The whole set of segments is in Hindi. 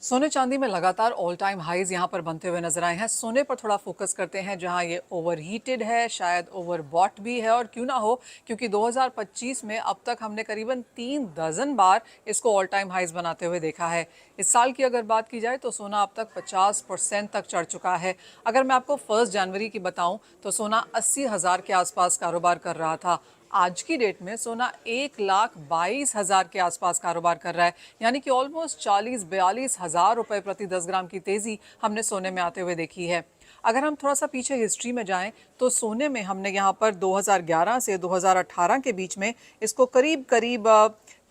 सोने चांदी में लगातार ऑल टाइम हाईज यहाँ पर बनते हुए नजर आए हैं। सोने पर थोड़ा फोकस करते हैं जहाँ ये ओवर हीटेड है, शायद ओवर बॉट भी है, और क्यों ना हो, क्योंकि 2025 में अब तक हमने करीबन 3 डजन बार इसको ऑल टाइम हाईज बनाते हुए देखा है। इस साल की अगर बात की जाए तो सोना अब तक 50% तक चढ़ चुका है। अगर मैं आपको 1 जनवरी की बताऊं तो सोना 80,000 के आसपास कारोबार कर रहा था। आज की डेट में सोना 1,22,000 के आसपास कारोबार कर रहा है, यानी कि ऑलमोस्ट 40-42 हज़ार रुपए प्रति 10 ग्राम की तेजी हमने सोने में आते हुए देखी है। अगर हम थोड़ा सा पीछे हिस्ट्री में जाएं तो सोने में हमने यहाँ पर 2011 से 2018 के बीच में इसको करीब करीब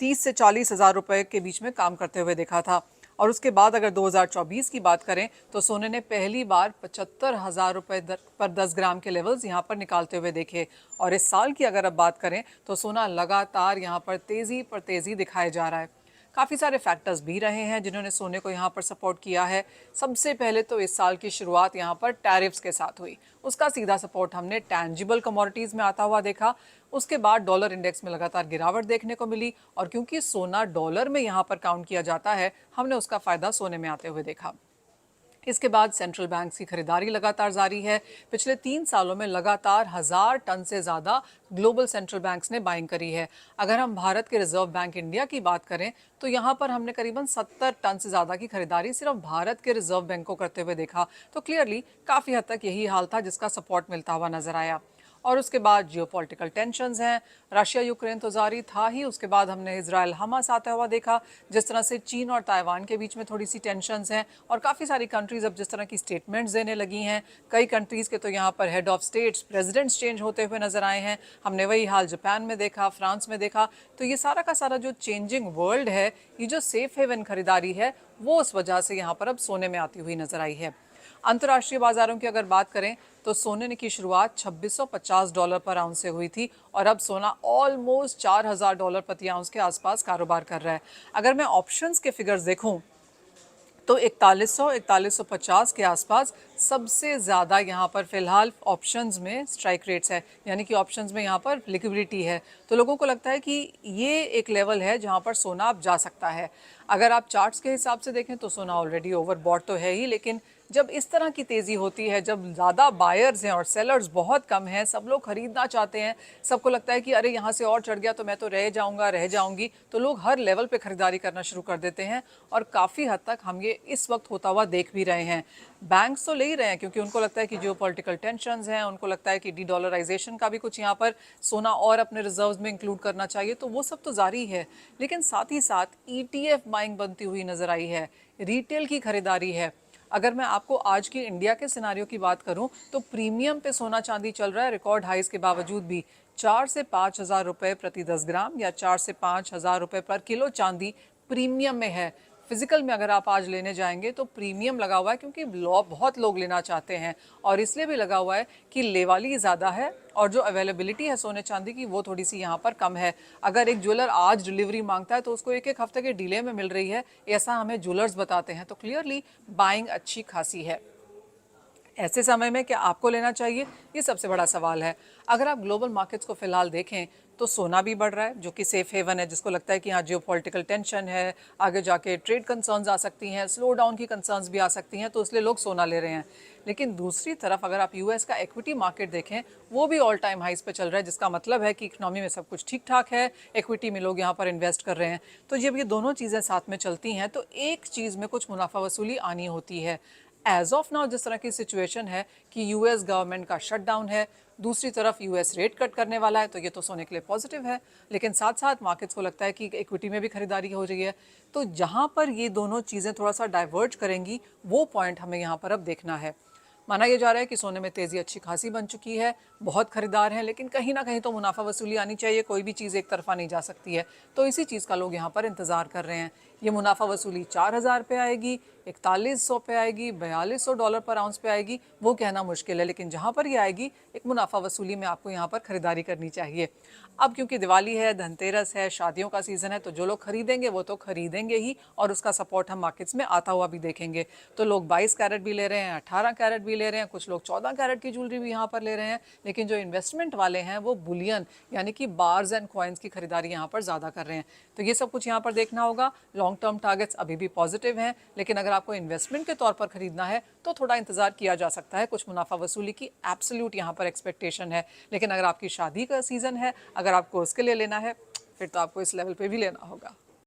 30 से 40 हज़ार रुपए के बीच में काम करते हुए देखा था। और उसके बाद अगर 2024 की बात करें तो सोने ने पहली बार 75,000 रुपए पर 10 ग्राम के लेवल्स यहाँ पर निकालते हुए देखे। और इस साल की अगर अब बात करें तो सोना लगातार यहाँ पर तेजी दिखाया जा रहा है। काफ़ी सारे फैक्टर्स भी रहे हैं जिन्होंने सोने को यहाँ पर सपोर्ट किया है। सबसे पहले तो इस साल की शुरुआत यहाँ पर टैरिफ्स के साथ हुई। उसका सीधा सपोर्ट हमने टैंजिबल कमोडिटीज़ में आता हुआ देखा। उसके बाद डॉलर इंडेक्स में लगातार गिरावट देखने को मिली, और क्योंकि सोना डॉलर में यहाँ पर काउंट किया जाता है, हमने उसका फ़ायदा सोने में आते हुए देखा। इसके बाद सेंट्रल बैंक की खरीदारी लगातार जारी है। पिछले 3 सालों में लगातार 1,000 टन से ज़्यादा ग्लोबल सेंट्रल बैंक्स ने बाइंग करी है। अगर हम भारत के रिजर्व बैंक इंडिया की बात करें तो यहाँ पर हमने करीबन 70 टन से ज़्यादा की खरीदारी सिर्फ भारत के रिजर्व बैंक को करते हुए देखा। तो क्लियरली काफ़ी हद तक यही हाल था जिसका सपोर्ट मिलता हुआ नजर आया। और उसके बाद जियोपॉलिटिकल टेंशंस हैं। रशिया यूक्रेन तो जारी था ही, उसके बाद हमने इजराइल हमास आता हुआ देखा। जिस तरह से चीन और ताइवान के बीच में थोड़ी सी टेंशंस हैं, और काफ़ी सारी कंट्रीज़ अब जिस तरह की स्टेटमेंट्स देने लगी हैं। कई कंट्रीज़ के तो यहाँ पर head of states, presidents change होते हुए नजर आए हैं। हमने वही हाल जापान में देखा, फ्रांस में देखा। तो ये सारा का सारा जो चेंजिंग वर्ल्ड है, ये जो सेफ हेवन खरीदारी है, वो उस वजह से यहाँ पर अब सोने में आती हुई नजर आई है। अंतर्राष्ट्रीय बाजारों की अगर बात करें तो सोने की शुरुआत $2,650 पर आउंस से हुई थी, और अब सोना ऑलमोस्ट $4,000 प्रति आउंस के आसपास कारोबार कर रहा है। अगर मैं ऑप्शंस के फिगर्स देखूं तो 4100-4150 के आसपास सबसे ज़्यादा यहाँ पर फिलहाल ऑप्शंस में स्ट्राइक रेट्स है, यानी कि ऑप्शंस में यहाँ पर लिक्विडिटी है। तो लोगों को लगता है कि ये एक लेवल है जहाँ पर सोना अब जा सकता है। अगर आप चार्ट्स के हिसाब से देखें तो सोना ऑलरेडी ओवरबॉट तो है ही, लेकिन जब इस तरह की तेज़ी होती है, जब ज़्यादा बायर्स हैं और सेलर्स बहुत कम हैं, सब लोग ख़रीदना चाहते हैं, सबको लगता है कि अरे यहाँ से और चढ़ गया तो मैं तो रह जाऊँगा, रह जाऊँगी, तो लोग हर लेवल पे ख़रीदारी करना शुरू कर देते हैं। और काफ़ी हद तक हम ये इस वक्त होता हुआ देख भी रहे हैं। बैंक्स तो ले ही रहे हैं क्योंकि उनको लगता है कि जो पॉलिटिकल टेंशंस हैं, उनको लगता है कि डी डॉलराइजेशन का भी कुछ यहाँ पर सोना और अपने रिजर्व्स में इंक्लूड करना चाहिए, तो वो सब तो जारी है। लेकिन साथ ही साथ ETF बाइंग बनती हुई नज़र आई है, रिटेल की खरीदारी है। अगर मैं आपको आज की इंडिया के सिनारियो की बात करूं तो प्रीमियम पे सोना चांदी चल रहा है रिकॉर्ड हाइज के बावजूद भी 4 से 5 हज़ार रुपए प्रति 10 ग्राम, या 4 से 5 हज़ार रुपए पर किलो चांदी प्रीमियम में है। फिजिकल में अगर आप आज लेने जाएंगे तो प्रीमियम लगा हुआ है क्योंकि बहुत लोग लेना चाहते हैं, और इसलिए भी लगा हुआ है कि लेवाली ज़्यादा है और जो अवेलेबिलिटी है सोने चांदी की वो थोड़ी सी यहाँ पर कम है। अगर एक ज्वेलर आज डिलीवरी मांगता है तो उसको एक हफ्ते के डिले में मिल रही है, ऐसा हमें ज्वेलर्स बताते हैं। तो क्लियरली बाइंग अच्छी खासी है। ऐसे समय में क्या आपको लेना चाहिए, ये सबसे बड़ा सवाल है। अगर आप ग्लोबल मार्केट्स को फिलहाल देखें तो सोना भी बढ़ रहा है, जो कि सेफ हेवन है, जिसको लगता है कि यहाँ जियोपॉलिटिकल टेंशन है, आगे जाके ट्रेड कंसर्न्स आ सकती हैं, स्लो डाउन की कंसर्न्स भी आ सकती हैं, तो इसलिए लोग सोना ले रहे हैं। लेकिन दूसरी तरफ अगर आप यूएस का इक्विटी मार्केट देखें, वो भी ऑल टाइम हाइस पे चल रहा है, जिसका मतलब है कि इकोनॉमी में सब कुछ ठीक ठाक है, इक्विटी में लोग यहाँ पर इन्वेस्ट कर रहे हैं। तो जब ये दोनों चीज़ें साथ में चलती हैं तो एक चीज़ में कुछ मुनाफा वसूली आनी होती है। एज ऑफ नाउ जिस तरह की सिचुएशन है कि यूएस गवर्नमेंट का शटडाउन है, दूसरी तरफ यूएस रेट कट करने वाला है, तो ये तो सोने के लिए पॉजिटिव है। लेकिन साथ साथ मार्केट्स को लगता है कि इक्विटी में भी खरीदारी हो रही है। तो जहाँ पर ये दोनों चीज़ें थोड़ा सा डाइवर्ज करेंगी, वो पॉइंट हमें यहाँ पर अब देखना है। माना यह जा रहा है कि सोने में तेज़ी अच्छी खासी बन चुकी है, बहुत खरीदार हैं, लेकिन कहीं ना कहीं तो मुनाफा वसूली आनी चाहिए, कोई भी चीज़ एक तरफा नहीं जा सकती है। तो इसी चीज़ का लोग यहाँ पर इंतज़ार कर रहे हैं। ये मुनाफा वसूली 4,000 पे आएगी, 4100 पे आएगी, $4200 पर आउंस पे आएगी, वो कहना मुश्किल है। लेकिन जहाँ पर ये आएगी, एक मुनाफा वसूली में आपको यहाँ पर खरीदारी करनी चाहिए। अब क्योंकि दिवाली है, धनतेरस है, शादियों का सीज़न है, तो जो लोग खरीदेंगे वो तो खरीदेंगे ही, और उसका सपोर्ट हम मार्केट्स में आता हुआ भी देखेंगे। तो लोग 22 कैरेट भी ले रहे हैं, 18 कैरेट भी ले रहे हैं, कुछ लोग 14 कैरेट की ज्वेलरी भी यहाँ पर ले रहे हैं। लेकिन जो इन्वेस्टमेंट वाले हैं वो बुलियन यानी कि बार्स एंड कॉइन्स की खरीदारी यहाँ पर ज़्यादा कर रहे हैं। तो ये सब कुछ यहाँ पर देखना होगा। लॉन्ग लॉन्ग टर्म टारगेट्स अभी भी पॉजिटिव हैं, लेकिन अगर आपको इन्वेस्टमेंट के तौर पर खरीदना है तो थोड़ा इंतजार किया जा सकता है। कुछ मुनाफा वसूली की एब्सोल्यूट यहाँ पर एक्सपेक्टेशन है, लेकिन अगर आपकी शादी का सीज़न है, अगर आपको उसके लिए लेना है, फिर तो आपको इस लेवल पे भी लेना होगा।